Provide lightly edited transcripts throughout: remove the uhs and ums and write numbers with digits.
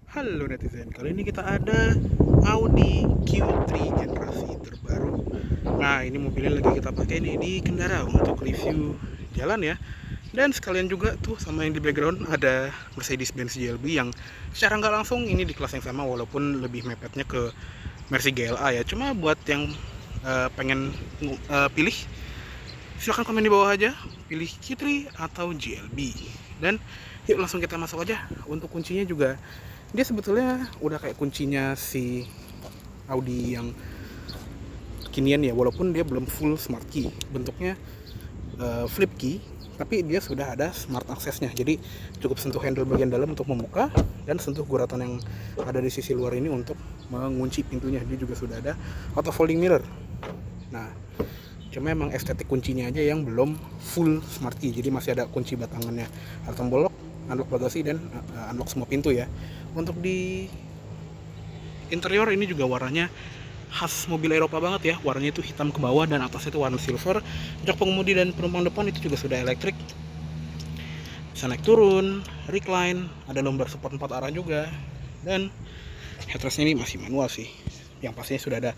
Halo netizen, kali ini kita ada Audi Q3 generasi terbaru. Nah, ini mobilnya lagi kita pakai nih di Kendara untuk review jalan ya. Dan sekalian juga tuh sama yang di background ada Mercedes-Benz GLB yang secara nggak langsung ini di kelas yang sama walaupun lebih mepetnya ke Mercy GLA ya. Cuma buat yang pengen pilih, silahkan komen di bawah aja, pilih Q3 atau GLB. Dan yuk langsung kita masuk aja. Untuk kuncinya juga dia sebetulnya udah kayak kuncinya si Audi yang kinian ya, walaupun dia belum full smart key, bentuknya flip key, tapi dia sudah ada smart accessnya. Jadi cukup sentuh handle bagian dalam untuk membuka dan sentuh guratan yang ada di sisi luar ini untuk mengunci pintunya. Dia juga sudah ada auto folding mirror. Nah, cuma emang estetik kuncinya aja yang belum full smart key, jadi masih ada kunci batangannya, ada tombol lock, unlock bagasi, dan unlock semua pintu ya. Untuk di interior ini juga warnanya khas mobil Eropa banget ya, warnanya itu hitam ke bawah dan atasnya itu warna silver. Jok pengemudi dan penumpang depan itu juga sudah elektrik, bisa naik turun, recline, ada lumbar support 4 arah juga, dan headrestnya ini masih manual sih, yang pastinya sudah ada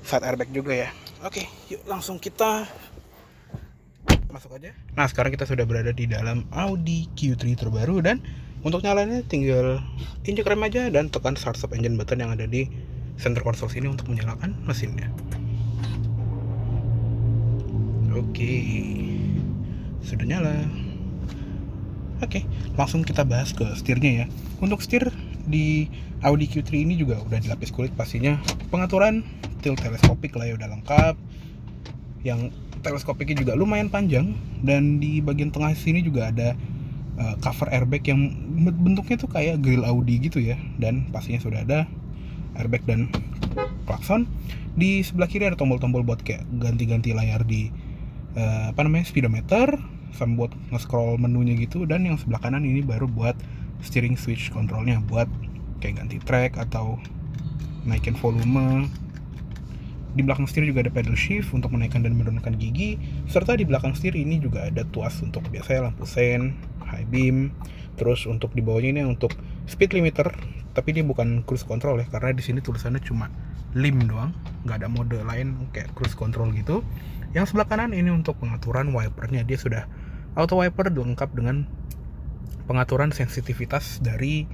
side airbag juga ya. Oke, yuk langsung kita masuk aja. Nah, sekarang kita sudah berada di dalam Audi Q3 terbaru, dan untuk nyalainnya tinggal injek rem aja dan tekan start stop engine button yang ada di center console sini untuk menyalakan mesinnya. Oke, sudah nyala. Oke, langsung kita bahas ke setirnya ya. Untuk setir di Audi Q3 ini juga udah dilapis kulit pastinya. Pengaturan tilt teleskopik lah ya, udah lengkap. Yang teleskopiknya juga lumayan panjang, dan di bagian tengah sini juga ada cover airbag yang bentuknya tuh kayak grill Audi gitu ya, dan pastinya sudah ada airbag dan klakson. Di sebelah kiri ada tombol-tombol buat kayak ganti-ganti layar di speedometer, sama buat nge-scroll menunya gitu. Dan yang sebelah kanan ini baru buat steering switch controlnya, buat kayak ganti track atau naikin volume. Di belakang setir juga ada pedal shift untuk menaikkan dan menurunkan gigi, serta di belakang setir ini juga ada tuas untuk biasanya lampu sen, high beam. Terus untuk di bawahnya ini untuk speed limiter, tapi dia bukan cruise control ya, karena di sini tulisannya cuma lim doang, nggak ada mode lain kayak cruise control gitu. Yang sebelah kanan ini untuk pengaturan wipernya, dia sudah auto wiper lengkap dengan pengaturan sensitivitas dari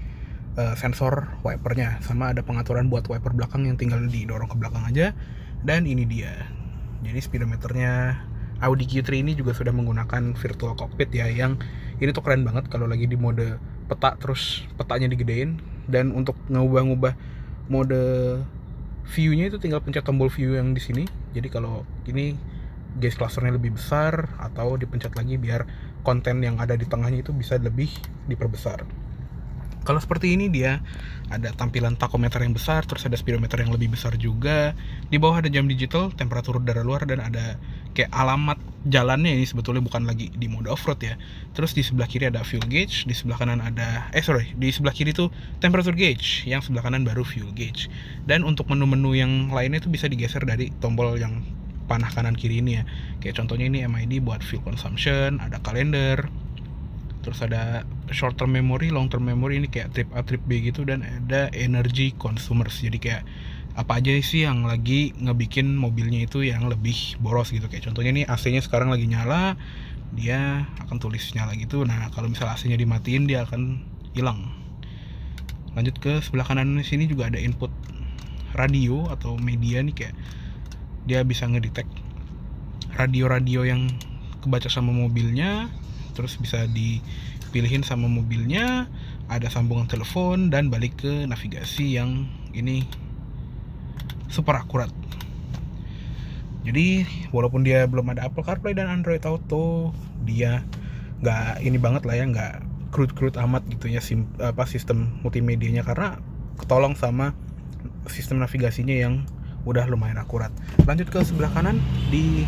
sensor wipernya, sama ada pengaturan buat wiper belakang yang tinggal didorong ke belakang aja. Dan ini dia, jadi speedometernya Audi Q3 ini juga sudah menggunakan virtual cockpit ya, yang ini tuh keren banget kalau lagi di mode peta, terus petanya digedein. Dan untuk ngubah-ngubah mode view-nya itu tinggal pencet tombol view yang di sini. Jadi kalau ini gaze clusternya lebih besar, atau dipencet lagi biar konten yang ada di tengahnya itu bisa lebih diperbesar. Kalau seperti ini dia ada tampilan tachometer yang besar, terus ada speedometer yang lebih besar juga. Di bawah ada jam digital, temperatur udara luar, dan ada kayak alamat jalannya. Ini sebetulnya bukan lagi di mode off-road ya. Terus di sebelah kiri ada fuel gauge, di sebelah kanan ada di sebelah kiri tuh temperature gauge, yang sebelah kanan baru fuel gauge. Dan untuk menu-menu yang lainnya itu bisa digeser dari tombol yang panah kanan kiri ini ya. Kayak contohnya ini MID buat fuel consumption, ada kalender. Terus ada short term memory, long term memory, ini kayak trip A, trip B gitu. Dan ada energy consumers, jadi kayak apa aja sih yang lagi ngebikin mobilnya itu yang lebih boros gitu. Kayak contohnya nih AC-nya sekarang lagi nyala, dia akan tulis nyala gitu. Nah, kalau misalnya AC-nya dimatiin, dia akan hilang. Lanjut ke sebelah kanan sini juga ada input radio atau media nih, kayak dia bisa ngedetect radio-radio yang kebaca sama mobilnya, terus bisa dipilihin sama mobilnya. Ada sambungan telepon dan balik ke navigasi yang ini super akurat. Jadi walaupun dia belum ada Apple CarPlay dan Android Auto, dia nggak ini banget lah ya, nggak crude amat gitu ya sistem multimedianya, karena ketolong sama sistem navigasinya yang udah lumayan akurat. Lanjut ke sebelah kanan, di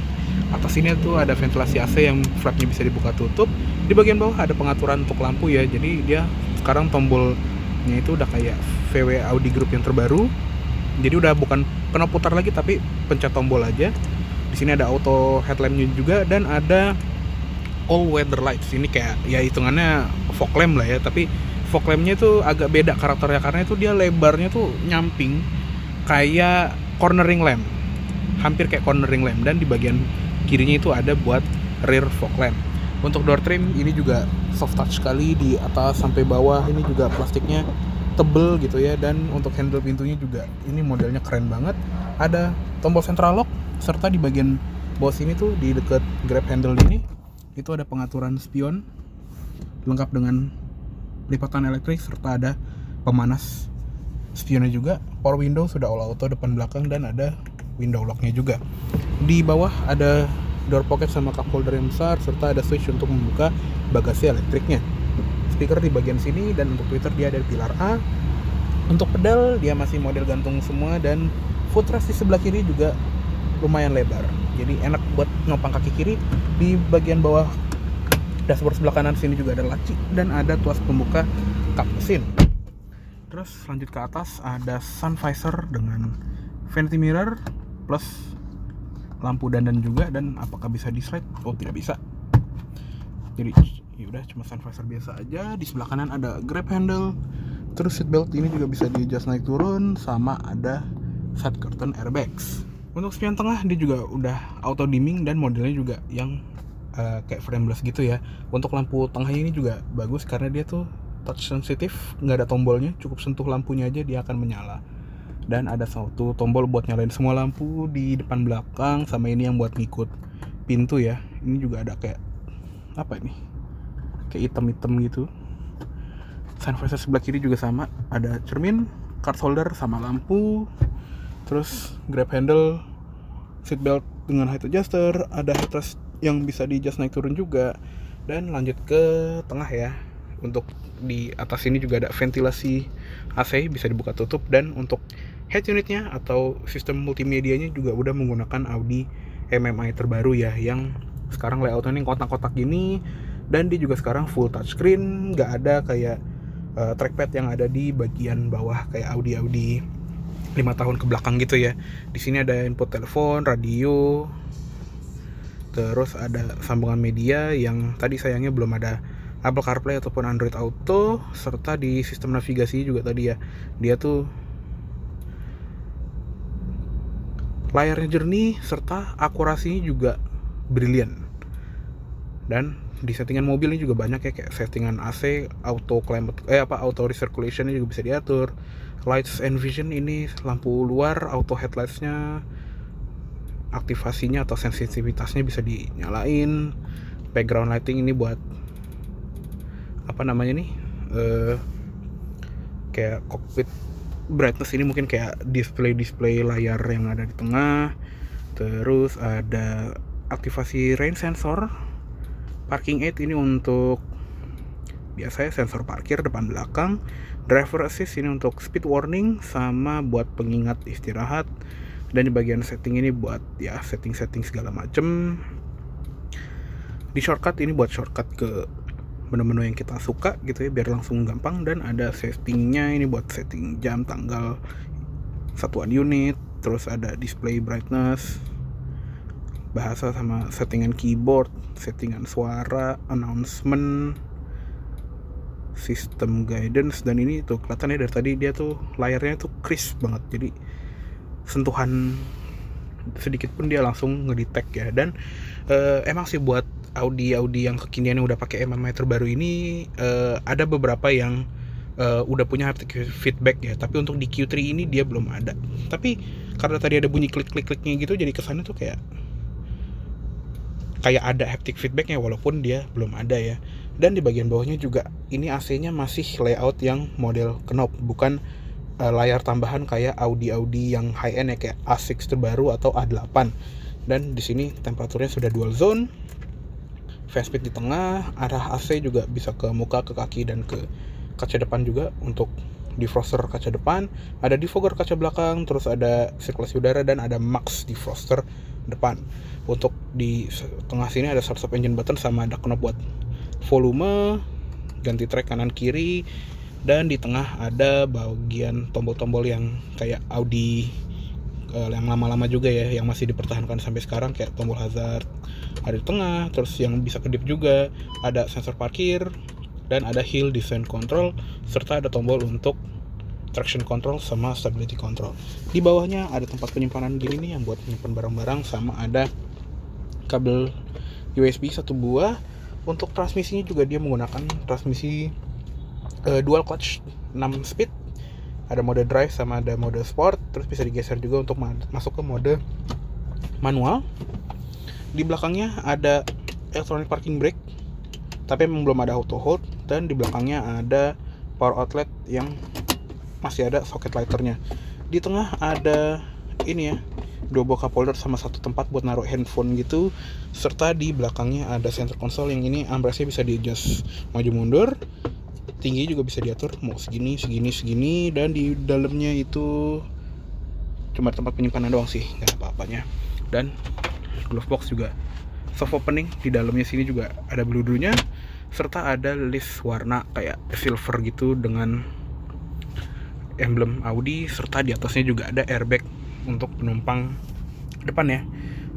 atas sini tuh ada ventilasi AC yang flapnya bisa dibuka tutup. Di bagian bawah ada pengaturan untuk lampu ya, jadi dia sekarang tombolnya itu udah kayak VW Audi Group yang terbaru. Jadi udah bukan kena putar lagi, tapi pencet tombol aja. Di sini ada auto headlampnya juga, dan ada all weather lights. Ini kayak ya hitungannya fog lamp lah ya, tapi fog lampnya itu agak beda karakternya karena itu dia lebarnya tuh nyamping kayak cornering lamp, hampir kayak cornering lamp, dan di bagian kirinya itu ada buat rear fog lamp. Untuk door trim ini juga soft touch sekali, di atas sampai bawah ini juga plastiknya tebel gitu ya, dan untuk handle pintunya juga ini modelnya keren banget. Ada tombol central lock, serta di bagian bawah sini tuh di dekat grab handle ini itu ada pengaturan spion lengkap dengan lipatan elektrik, serta ada pemanas spionnya juga. Power window sudah all auto depan belakang, dan ada window locknya juga. Di bawah ada door pocket sama cup holder yang besar, serta ada switch untuk membuka bagasi elektriknya. Speaker di bagian sini, dan untuk tweeter dia ada di pilar A. Untuk pedal dia masih model gantung semua, dan footrest di sebelah kiri juga lumayan lebar, jadi enak buat nopang kaki kiri. Di bagian bawah dashboard sebelah kanan sini juga ada laci, dan ada tuas pembuka kap mesin. Terus lanjut ke atas ada sun visor dengan vanity mirror plus lampu dandan juga, dan apakah bisa di slide? Oh, tidak bisa. Jadi yaudah cuma sun visor biasa aja. Di sebelah kanan ada grab handle, terus seat belt ini juga bisa di adjust naik turun, sama ada side curtain airbags. Untuk spion tengah dia juga udah auto dimming, dan modelnya juga yang kayak frameless gitu ya. Untuk lampu tengahnya ini juga bagus karena dia tuh touch sensitif, nggak ada tombolnya, cukup sentuh lampunya aja dia akan menyala. Dan ada satu tombol buat nyalain semua lampu di depan belakang, sama ini yang buat ngikut pintu ya. Ini juga ada kayak apa ini, kayak hitam-hitam gitu. Sun visor sebelah kiri juga sama, ada cermin, card holder sama lampu. Terus grab handle, seat belt dengan height adjuster, ada headrest yang bisa di adjust naik turun juga. Dan lanjut ke tengah ya. Untuk di atas ini juga ada ventilasi AC, bisa dibuka tutup. Dan untuk head unitnya atau sistem multimedianya juga udah menggunakan Audi MMI terbaru ya, yang sekarang layoutnya ini kotak-kotak gini. Dan dia juga sekarang full touchscreen, nggak ada kayak trackpad yang ada di bagian bawah kayak Audi 5 tahun ke belakang gitu ya. Di sini ada input telepon, radio, terus ada sambungan media yang tadi sayangnya belum ada Apple CarPlay ataupun Android Auto, serta di sistem navigasi juga tadi ya. Dia tuh layarnya jernih, serta akurasinya juga brilian. Dan di settingan mobil ini juga banyak ya, kayak settingan AC, auto recirculation juga bisa diatur. Lights and vision ini lampu luar, auto headlights-nya, aktivasinya atau sensitivitasnya bisa dinyalain. Background lighting ini buat apa namanya nih, kayak cockpit brightness, ini mungkin kayak display layar yang ada di tengah. Terus ada aktivasi rain sensor. Parking aid ini untuk biasanya sensor parkir depan belakang. Driver assist ini untuk speed warning sama buat pengingat istirahat. Dan di bagian setting ini buat ya setting segala macem. Di shortcut ini buat shortcut ke menu-menu yang kita suka gitu ya, biar langsung gampang. Dan ada settingnya ini buat setting jam, tanggal, satuan unit. Terus ada display brightness, bahasa sama settingan keyboard, settingan suara, announcement, sistem guidance. Dan ini tuh kelihatannya dari tadi dia tuh layarnya tuh crisp banget, jadi sentuhan sedikit pun dia langsung ngedetect ya. Dan emang sih buat Audi yang kekinian yang udah pakai MMI terbaru ini ada beberapa yang udah punya haptic feedback ya, tapi untuk di Q3 ini dia belum ada. Tapi karena tadi ada bunyi klik-kliknya gitu, jadi kesannya tuh kayak ada haptic feedbacknya walaupun dia belum ada ya. Dan di bagian bawahnya juga ini AC-nya masih layout yang model knob, bukan layar tambahan kayak Audi yang high end ya, kayak A6 terbaru atau A8. Dan di sini temperaturnya sudah dual zone, fan speed di tengah, arah AC juga bisa ke muka, ke kaki, dan ke kaca depan juga. Untuk defroster kaca depan, ada defogger kaca belakang, terus ada sirkulasi udara, dan ada max defroster depan. Untuk di tengah sini ada start stop engine button sama ada knob buat volume, ganti track kanan kiri. Dan di tengah ada bagian tombol-tombol yang kayak Audi yang lama-lama juga ya, yang masih dipertahankan sampai sekarang, kayak tombol hazard ada di tengah. Terus yang bisa kedip juga, ada sensor parkir, dan ada hill descent control, serta ada tombol untuk traction control sama stability control. Di bawahnya ada tempat penyimpanan gini nih yang buat menyimpan barang-barang, sama ada kabel USB 1 buah. Untuk transmisinya juga dia menggunakan transmisi dual clutch 6 speed. Ada mode drive sama ada mode sport, terus bisa digeser juga untuk masuk ke mode manual. Di belakangnya ada electronic parking brake, tapi memang belum ada auto hold, dan di belakangnya ada power outlet yang masih ada socket lighternya. Di tengah ada ini ya, 2 buah cup holder sama 1 tempat buat naruh handphone gitu, serta di belakangnya ada center console yang ini armrestnya bisa di adjust maju mundur, tinggi juga bisa diatur mau segini, dan di dalamnya itu cuma tempat penyimpanan doang sih, nggak apa-apanya. Dan glove box juga soft opening, di dalamnya sini juga ada beludunya, serta ada list warna kayak silver gitu dengan emblem Audi, serta di atasnya juga ada airbag untuk penumpang depan ya.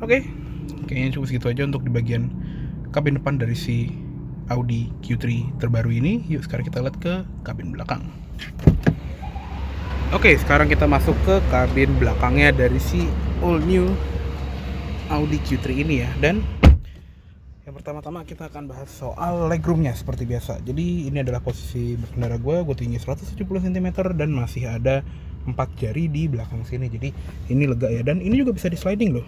Oke, kayaknya cuma segitu aja untuk di bagian kabin depan dari si Audi Q3 terbaru ini. Yuk sekarang kita lihat ke kabin belakang. Oke, sekarang kita masuk ke kabin belakangnya dari si all new Audi Q3 ini ya. Dan yang pertama-tama kita akan bahas soal legroomnya seperti biasa. Jadi ini adalah posisi berkendara gue tinggi 170 cm dan masih ada 4 jari di belakang sini. Jadi ini lega ya, dan ini juga bisa di sliding loh.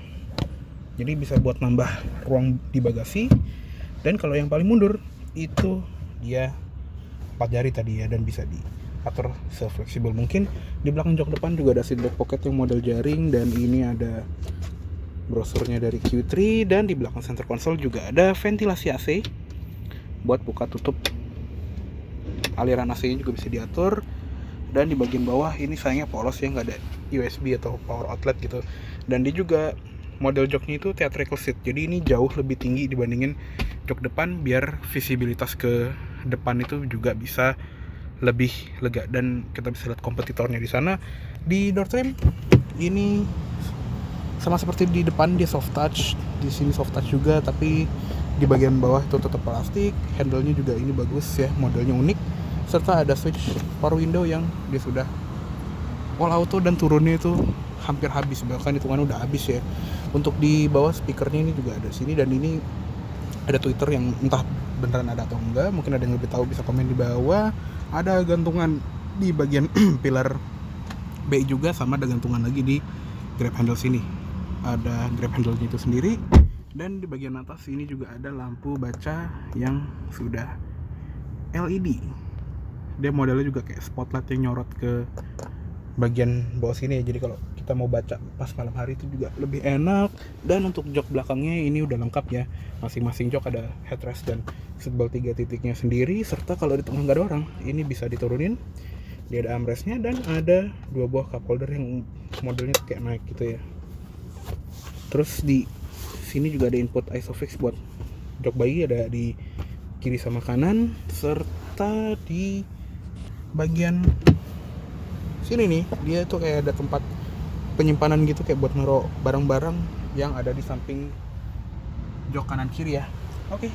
Jadi bisa buat nambah ruang di bagasi. Dan kalau yang paling mundur itu dia 4 jari tadi ya, dan bisa diatur se-fleksibel mungkin. Di belakang jok depan juga ada seat back pocket yang model jaring, dan ini ada brosurnya dari Q3. Dan di belakang center console juga ada ventilasi AC buat buka tutup, aliran AC-nya juga bisa diatur. Dan di bagian bawah ini sayangnya polos ya, nggak ada USB atau power outlet gitu. Dan dia juga model joknya itu theatrical seat, jadi ini jauh lebih tinggi dibandingin jok depan, biar visibilitas ke depan itu juga bisa lebih lega. Dan kita bisa lihat kompetitornya di sana. Di door trim ini sama seperti di depan, dia soft touch, di sini soft touch juga, tapi di bagian bawah itu tetap plastik. Handle-nya juga ini bagus ya, modelnya unik, serta ada switch power window yang dia sudah all auto, dan turunnya itu hampir habis, bahkan hitungannya udah habis ya. Untuk di bawah speakernya ini juga ada sini, dan ini ada Twitter yang entah beneran ada atau enggak, mungkin ada yang lebih tahu bisa komen di bawah. Ada gantungan di bagian pilar B juga, sama ada gantungan lagi di grab handle sini, ada grab handle-nya itu sendiri. Dan di bagian atas ini juga ada lampu baca yang sudah LED. Dia modelnya juga kayak spotlight yang nyorot ke bagian bawah sini ya, jadi kalau kita mau baca pas malam hari itu juga lebih enak. Dan untuk jok belakangnya ini udah lengkap ya, masing-masing jok ada headrest dan seatbelt 3 titiknya sendiri, serta kalau di tengah nggak ada orang ini bisa diturunin, dia ada armrestnya, dan ada 2 buah cup holder yang modelnya kayak naik gitu ya. Terus di sini juga ada input ISOFIX buat jok bayi, ada di kiri sama kanan, serta di bagian sini nih dia tuh kayak ada tempat penyimpanan gitu, kayak buat naruh barang-barang yang ada di samping jok kanan kiri ya. Oke,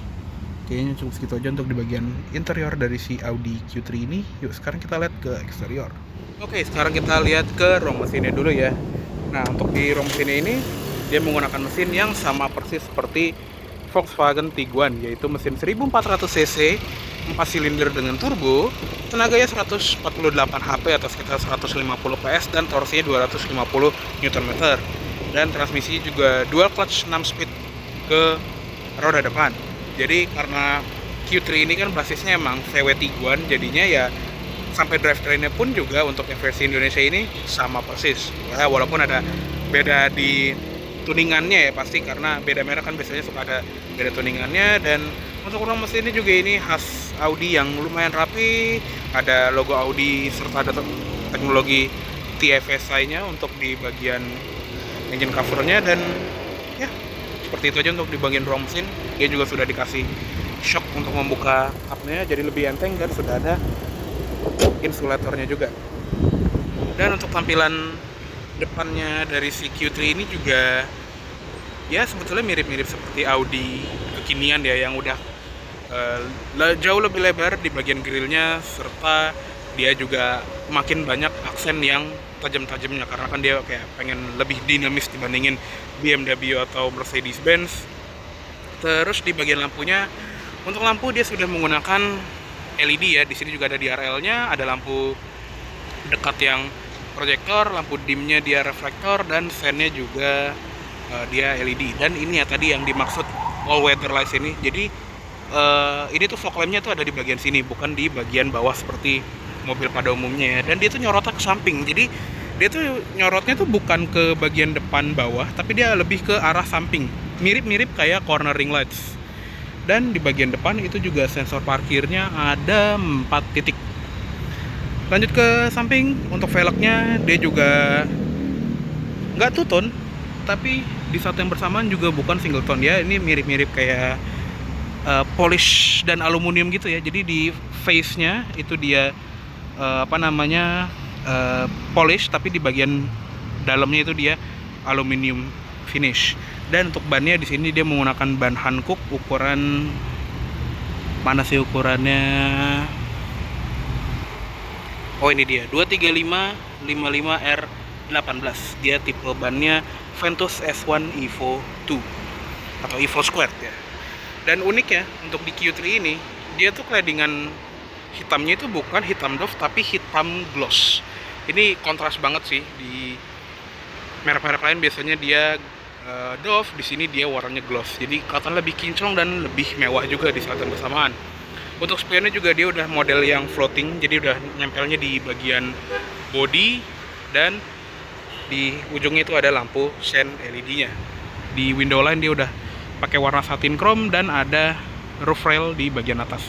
kayaknya cukup segitu aja untuk di bagian interior dari si Audi Q3 ini. Yuk sekarang kita lihat ke eksterior. Oke, sekarang kita lihat ke rom mesinnya dulu ya. Nah, untuk di rom mesinnya ini dia menggunakan mesin yang sama persis seperti Volkswagen Tiguan, yaitu mesin 1400 cc 4 silinder dengan turbo, tenaganya 148 HP atau sekitar 150 PS, dan torsinya 250 Nm. Dan transmisi juga dual clutch 6 speed ke roda depan. Jadi karena Q3 ini kan basisnya emang VW Tiguan, jadinya ya sampai drivetrainnya pun juga untuk versi Indonesia ini sama persis ya, walaupun ada beda di tuningannya ya pasti, karena beda merek kan biasanya suka ada beda tuningannya. Dan untuk rom mesinnya juga ini khas Audi yang lumayan rapi, ada logo Audi serta ada teknologi TFSI-nya untuk di bagian engine covernya. Dan ya seperti itu aja untuk di bagian rom mesin. Dia juga sudah dikasih shock untuk membuka kapnya jadi lebih enteng, dan sudah ada insulatornya juga. Dan untuk tampilan depannya dari si Q3 ini juga ya sebetulnya mirip-mirip seperti Audi kekinian ya, yang udah jauh lebih lebar di bagian grillnya, serta dia juga makin banyak aksen yang tajam-tajamnya karena kan dia kayak pengen lebih dinamis dibandingin BMW atau Mercedes-Benz. Terus di bagian lampunya, untuk lampu dia sudah menggunakan LED ya. Di sini juga ada DRL-nya, ada lampu dekat yang proyektor, lampu dimnya dia reflektor, dan sennya juga dia LED. Dan ini ya tadi yang dimaksud all weather lights ini. Jadi ini tuh fog lampnya tuh ada di bagian sini, bukan di bagian bawah seperti mobil pada umumnya ya. Dan dia tuh nyorotnya ke samping, jadi dia tuh nyorotnya tuh bukan ke bagian depan bawah, tapi dia lebih ke arah samping, mirip-mirip kayak cornering lights. Dan di bagian depan itu juga sensor parkirnya ada 4 titik. Lanjut ke samping, untuk velgnya dia juga nggak two tone, tapi di saat yang bersamaan juga bukan single tone ya. Ini mirip-mirip kayak polish dan aluminium gitu ya. Jadi di face-nya itu dia polish, tapi di bagian dalamnya itu dia aluminium finish. Dan untuk bannya di sini dia menggunakan ban Hankook ukuran mana sih ukurannya? Oh ini dia 235 R18. Dia tipe bannya Ventus S1 Evo 2 atau Evo Squared ya. Dan unik ya, untuk di Q3 ini dia tuh claddingan hitamnya itu bukan hitam doff tapi hitam gloss. Ini kontras banget sih. Di merek-merek lain biasanya dia doff, di sini dia warnanya gloss. Jadi kelihatan lebih kinclong dan lebih mewah juga di saat yang bersamaan. Untuk spionnya juga dia udah model yang floating, jadi udah nyempelnya di bagian body, dan di ujungnya itu ada lampu sen LED-nya. Di window line dia udah pakai warna satin chrome dan ada roof rail di bagian atas.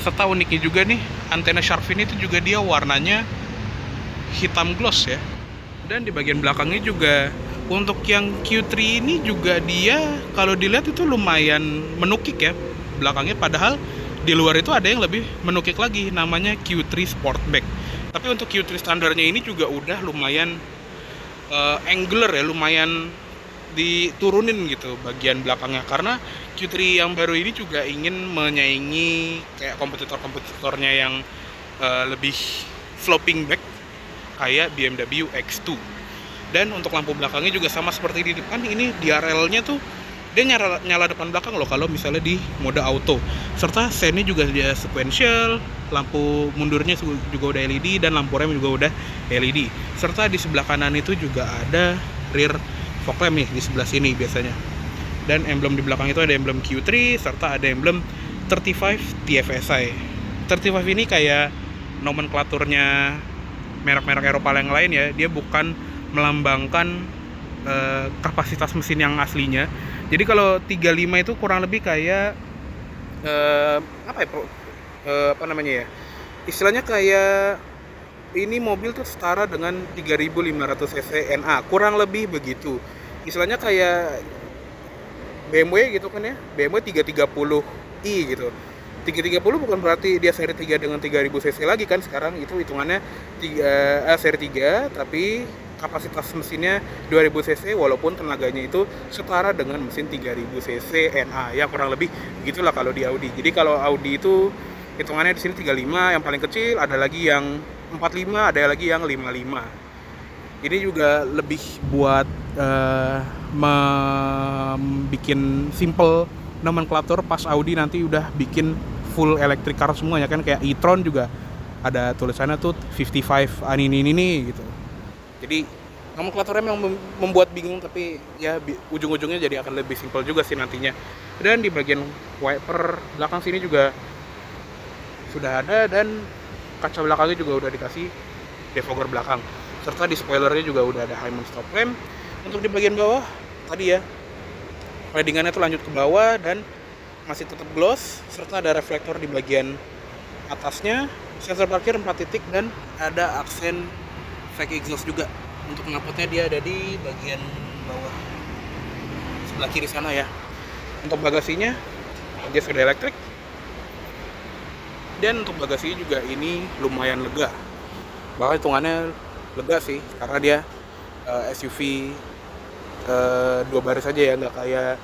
Serta uniknya juga nih, antena shark fin itu juga dia warnanya hitam gloss ya. Dan di bagian belakangnya juga untuk yang Q3 ini juga dia kalau dilihat itu lumayan menukik ya belakangnya, padahal di luar itu ada yang lebih menukik lagi, namanya Q3 Sportback. Tapi untuk Q3 standarnya ini juga udah lumayan angular ya, lumayan diturunin gitu bagian belakangnya, karena Q3 yang baru ini juga ingin menyaingi kayak kompetitor-kompetitornya yang lebih sloping back kayak BMW X2. Dan untuk lampu belakangnya juga sama seperti di depan, ini DRL-nya tuh dia nyala depan belakang loh kalau misalnya di mode auto. Serta sennya juga dia sequential, lampu mundurnya juga udah LED, dan lampu rem juga udah LED. Serta di sebelah kanan itu juga ada rear fog lamp nih di sebelah sini biasanya. Dan emblem di belakang itu ada emblem Q3 serta ada emblem 35 TFSI. 35 ini kayak nomenklaturnya merek-merek Eropa yang lain ya. Dia bukan melambangkan kapasitas mesin yang aslinya. Jadi kalau 35 itu kurang lebih kayak istilahnya kayak ini mobil tuh setara dengan 3500 cc NA, kurang lebih begitu. Istilahnya kayak BMW gitu kan ya, BMW 330i gitu. 330 bukan berarti dia seri 3 dengan 3000 cc lagi kan sekarang, itu hitungannya seri 3 tapi kapasitas mesinnya 2000 cc walaupun tenaganya itu setara dengan mesin 3000 cc NA. Ya kurang lebih begitulah kalau di Audi. Jadi kalau Audi itu hitungannya di sini 35 yang paling kecil, ada lagi yang 45, ada lagi yang 55. Ini juga lebih buat bikin simple nomenklatur pas Audi nanti udah bikin full electric car semua ya kan, kayak e-tron juga ada tulisannya tuh 55 ini gitu. Jadi nomenklaturnya memang membuat bingung, tapi ya ujung-ujungnya jadi akan lebih simpel juga sih nantinya. Dan di bagian wiper belakang sini juga sudah ada, dan kaca belakangnya juga udah dikasih defogger belakang. Serta di spoilernya juga udah ada Hyman stop lamp. Untuk di bagian bawah tadi ya, claddingannya tuh lanjut ke bawah dan masih tetap gloss, serta ada reflektor di bagian atasnya, sensor parkir 4 titik, dan ada aksen fake exhaust juga. Untuk knalpotnya dia ada di bagian bawah sebelah kiri sana ya. Untuk bagasinya dia sudah elektrik, dan untuk bagasinya juga ini lumayan lega, bahkan hitungannya lega sih karena dia SUV 2 baris aja ya, nggak kayak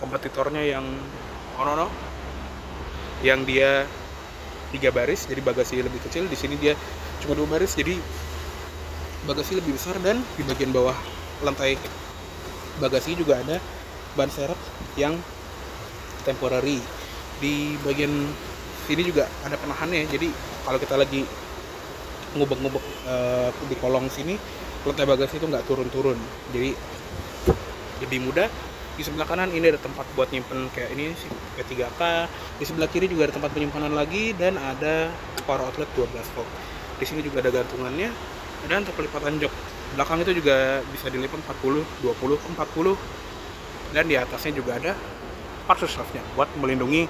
kompetitornya yang yang dia 3 baris, jadi bagasi lebih kecil. Di sini dia cuma 2 baris, jadi bagasi lebih besar. Dan di bagian bawah lantai bagasi juga ada ban serep yang temporary. Di bagian sini juga ada penahannya, jadi kalau kita lagi ngubek-ngubek di kolong sini, lantai bagasi itu nggak turun-turun, jadi lebih mudah. Di sebelah kanan ini ada tempat buat nyimpen kayak ini sih P3K. Di sebelah kiri juga ada tempat penyimpanan lagi, dan ada power outlet 12 volt. Di sini juga ada gantungannya, dan untuk pelipatan jok belakang itu juga bisa dilipat 40, 20, 40. Dan di atasnya juga ada parcel shelf-nya buat melindungi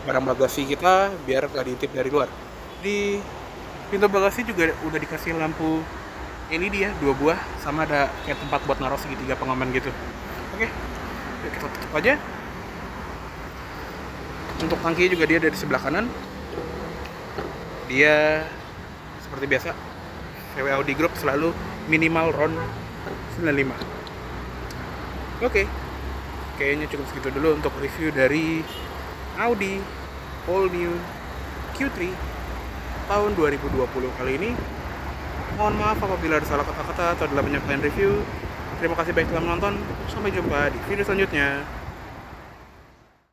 barang bagasi kita biar nggak diintip dari luar. Di pintu bagasi juga udah dikasih lampu LED ya, 2 buah, sama ada kayak tempat buat naruh segitiga pengaman gitu. Oke, yuk kita tutup aja. Untuk tangki juga dia ada di sebelah kanan. Dia seperti biasa, VW Audi Group selalu minimal RON 95. Oke, kayaknya cukup segitu dulu untuk review dari Audi all new Q3 tahun 2020 kali ini. Mohon maaf apabila ada salah kata-kata atau dalam penyampaian review. Terima kasih banyak telah menonton. Sampai jumpa di video selanjutnya.